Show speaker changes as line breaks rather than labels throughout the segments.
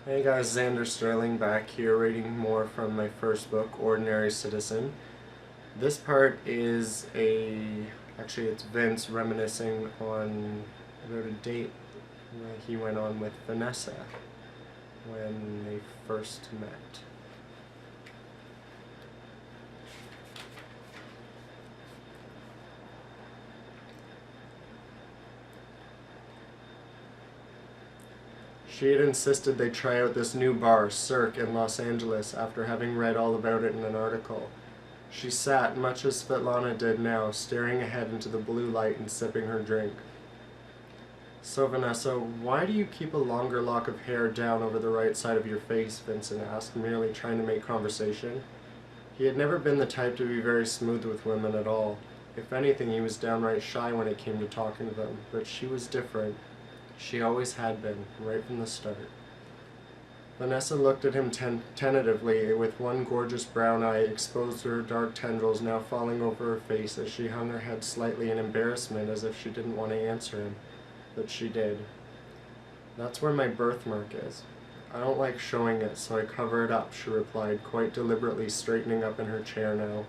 Hey guys, Xander Sterling back here reading more from my first book, Ordinary Citizen. This part is actually it's Vince reminiscing on about a date that he went on with Vanessa when they first met. She had insisted they try out this new bar, Cirque, in Los Angeles after having read all about it in an article. She sat, much as Svetlana did now, staring ahead into the blue light and sipping her drink. "So, Vanessa, why do you keep a longer lock of hair down over the right side of your face?" Vincent asked, merely trying to make conversation. He had never been the type to be very smooth with women at all. If anything, he was downright shy when it came to talking to them, but she was different. She always had been, right from the start. Vanessa looked at him tentatively, with one gorgeous brown eye exposed to her dark tendrils now falling over her face as she hung her head slightly in embarrassment as if she didn't want to answer him. But she did. "That's where my birthmark is. I don't like showing it, so I cover it up," she replied, quite deliberately straightening up in her chair now.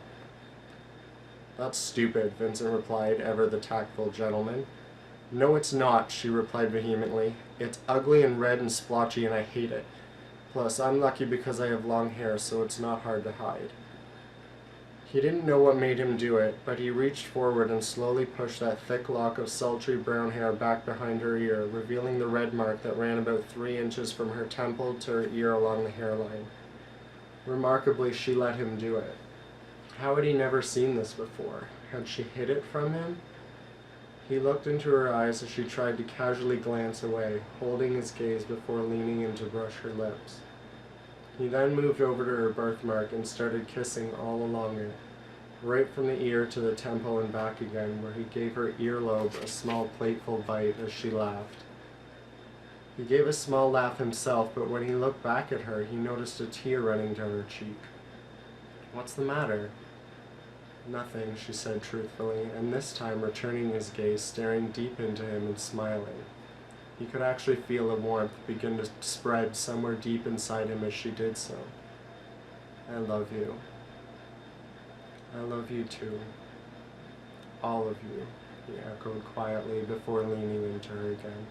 "That's stupid," Vincent replied, ever the tactful gentleman. "No, it's not," she replied vehemently. "It's ugly and red and splotchy, and I hate it. Plus, I'm lucky because I have long hair, so it's not hard to hide." He didn't know what made him do it, but he reached forward and slowly pushed that thick lock of sultry brown hair back behind her ear, revealing the red mark that ran about 3 inches from her temple to her ear along the hairline. Remarkably, she let him do it. How had he never seen this before? Had she hid it from him? He looked into her eyes as she tried to casually glance away, holding his gaze before leaning in to brush her lips. He then moved over to her birthmark and started kissing all along it, right from the ear to the temple and back again, where he gave her earlobe a small plateful bite as she laughed. He gave a small laugh himself, but when he looked back at her, he noticed a tear running down her cheek. "What's the matter?" "Nothing," she said truthfully, and this time returning his gaze, staring deep into him and smiling. He could actually feel a warmth begin to spread somewhere deep inside him as she did so. "I love you." "I love you too. All of you," he echoed quietly before leaning into her again.